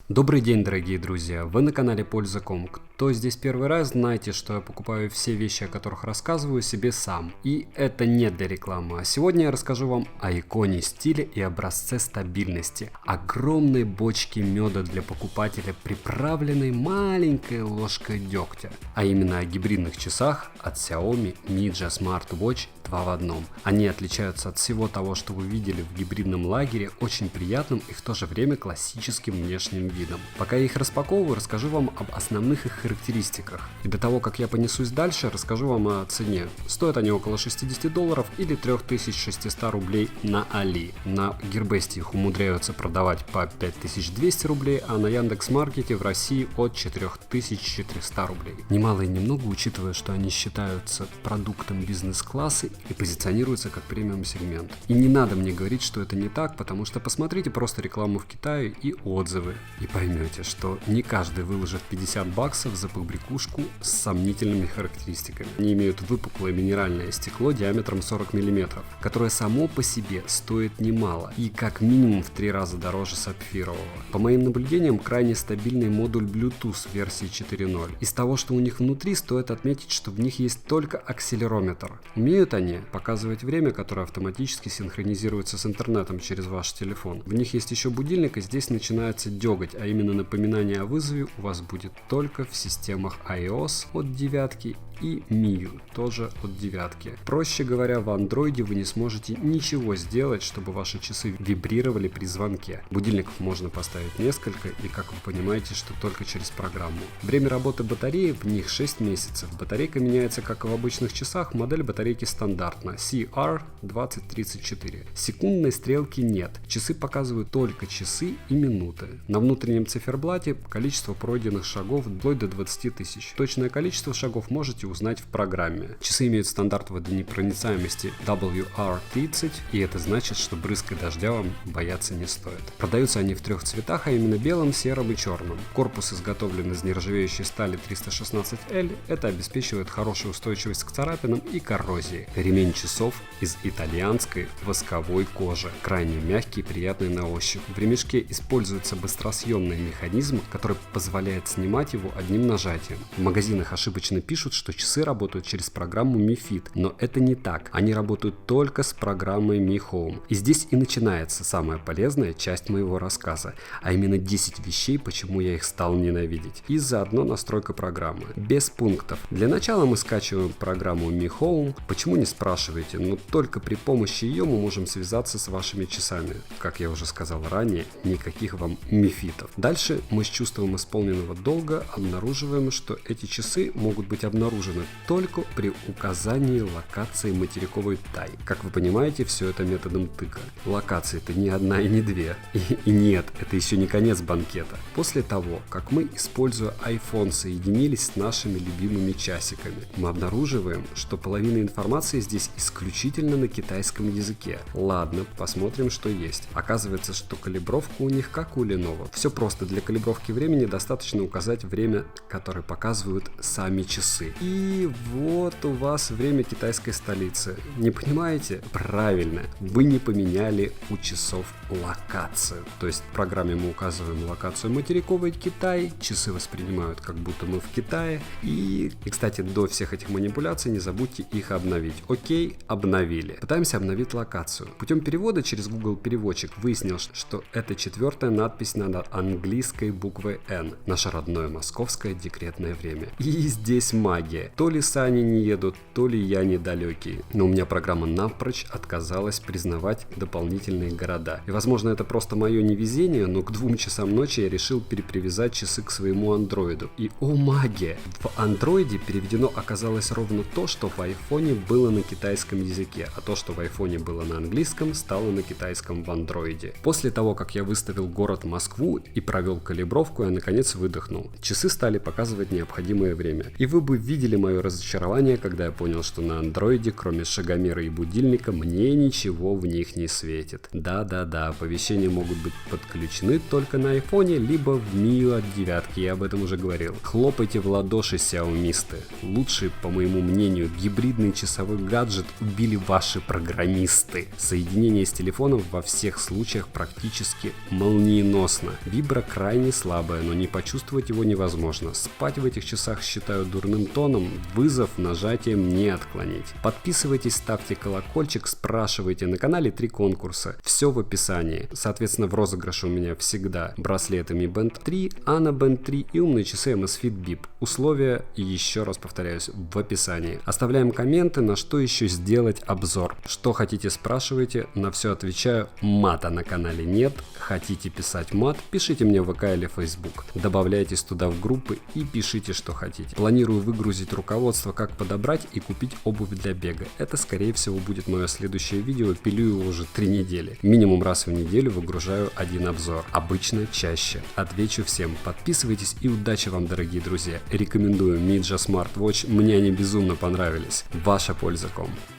Добрый день, дорогие друзья! Вы на канале Польза.ком. Кто здесь первый раз, знаете, что я покупаю все вещи, о которых рассказываю, себе сам. И это не для рекламы. А сегодня я расскажу вам о иконе стиля и образце стабильности. Огромной бочке меда для покупателя, приправленной маленькой ложкой дегтя. А именно о гибридных часах от Xiaomi Mijia Smart Watch 2 в одном. Они отличаются от всего того, что вы видели в гибридном лагере, очень приятным и в то же время классическим внешним видом. Пока я их распаковываю, расскажу вам об основных их характеристиках. И до того, как я понесусь дальше, расскажу вам о цене. Стоят они около $60 или 3600 рублей на Али. На Gearbest их умудряются продавать по 5200 рублей, а на Яндекс.Маркете в России от 4400 рублей. Немало и немного, учитывая, что они считаются продуктом бизнес-класса и позиционируются как премиум сегмент. И не надо мне говорить, что это не так, потому что посмотрите просто рекламу в Китае и отзывы, и поймете, что не каждый выложит $50 за побрякушку с сомнительными характеристиками. Они имеют выпуклое минеральное стекло диаметром 40 мм, которое само по себе стоит немало и как минимум в 3 раза дороже сапфирового. По моим наблюдениям, крайне стабильный модуль Bluetooth версии 4.0. Из того, что у них внутри, стоит отметить, что в них есть только акселерометр. Умеют они показывать время, которое автоматически синхронизируется с интернетом через ваш телефон. В них есть еще будильник, и здесь начинается дёготь, а именно напоминание о вызове у вас будет только в системах iOS от 9 и MIUI тоже от 9. Проще говоря, в андроиде вы не сможете ничего сделать, чтобы ваши часы вибрировали при звонке. Будильников можно поставить несколько, и как вы понимаете, что только через программу. Время работы батареи в них 6 месяцев. Батарейка меняется как и в обычных часах, модель батарейки стандартна CR2034. Секундной стрелки нет. Часы показывают только часы и минуты. На внутреннем циферблате количество пройденных шагов вплоть до 20 тысяч. Точное количество шагов можете узнать в программе. Часы имеют стандарт водонепроницаемости WR30, и это значит, что брызг и дождя вам бояться не стоит. Продаются они в 3 цветах, а именно белом, сером и черном. Корпус изготовлен из нержавеющей стали 316L, это обеспечивает хорошую устойчивость к царапинам и коррозии. Ремень часов из итальянской восковой кожи, крайне мягкий и приятный на ощупь. В ремешке используется быстросъемный механизм, который позволяет снимать его одним нажатием. В магазинах ошибочно пишут, что часы работают через программу Mi Fit, но это не так. Они работают только с программой Mi Home. И здесь и начинается самая полезная часть моего рассказа, а именно 10 вещей, почему я их стал ненавидеть. И заодно настройка программы. Без пунктов. Для начала мы скачиваем программу Mi Home. Почему, не спрашивайте, но только при помощи ее мы можем связаться с вашими часами. Как я уже сказал ранее, никаких вам мифитов. Дальше мы с чувством исполненного долга обнаруживаем, что эти часы могут быть обнаружены только при указании локации материковой Тай. Как вы понимаете, все это методом тыка. Локации-то не одна и не две. И нет, это еще не конец банкета. После того, как мы, используя iPhone, соединились с нашими любимыми часиками, мы обнаруживаем, что половина информации здесь исключительно на китайском языке. Ладно, посмотрим, что есть. Оказывается, что калибровка у них как у Lenovo. Все просто, для калибровки времени достаточно указать время, которое показывают сами часы. И вот у вас время китайской столицы. Не понимаете? Правильно, вы не поменяли у часов локацию. То есть в программе мы указываем локацию материковый Китай, часы воспринимают как будто мы в Китае. И, кстати, до всех этих манипуляций не забудьте их обновить. Окей, обновили. Пытаемся обновить локацию. Путем перевода через Google переводчик выяснил, что это 4-я надпись над английской буквой N. Наше родное московское декретное время. И здесь магия. То ли сани не едут, то ли я недалекий. Но у меня программа напрочь отказалась признавать дополнительные города. И возможно это просто мое невезение, но к 2 часам ночи я решил перепривязать часы к своему андроиду. И о магия! В андроиде переведено оказалось ровно то, что в айфоне было на китайском языке, а то, что в айфоне было на английском, стало на китайском в андроиде. После того, как я выставил город Москву и провел калибровку, я наконец выдохнул. Часы стали показывать необходимое время. И вы бы видели мое разочарование, когда я понял, что на андроиде, кроме шагомера и будильника, мне ничего в них не светит. Да-да-да, оповещения могут быть подключены только на айфоне, либо в MIUI от 9, я об этом уже говорил. Хлопайте в ладоши, сяомисты. Лучший, по моему мнению, гибридный часовой гаджет убили ваши программисты. Соединение с телефоном во всех случаях практически молниеносно. Вибра крайне слабая, но не почувствовать его невозможно. Спать в этих часах считаю дурным тоном, вызов нажатием не отклонить. Подписывайтесь, ставьте колокольчик, спрашивайте. На канале 3 конкурса. Все в описании. Соответственно, в розыгрыше у меня всегда браслеты Mi Band 3, Ana Band 3 и умные часы Amazfit Bip. Условия, еще раз повторяюсь, в описании. Оставляем комменты, на что еще сделать обзор. Что хотите, спрашивайте, на все отвечаю. Мата на канале нет. Хотите писать мат, пишите мне в ВК или Facebook. Добавляйтесь туда в группы и пишите, что хотите. Планирую выгрузить руководство, как подобрать и купить обувь для бега. Это, скорее всего, будет мое следующее видео. Пилю его уже 3 недели. Минимум раз в неделю выгружаю один обзор. Обычно чаще. Отвечу всем. Подписывайтесь и удачи вам, дорогие друзья. Рекомендую Midja Smart Watch. Мне они безумно понравились. Ваша польза.com.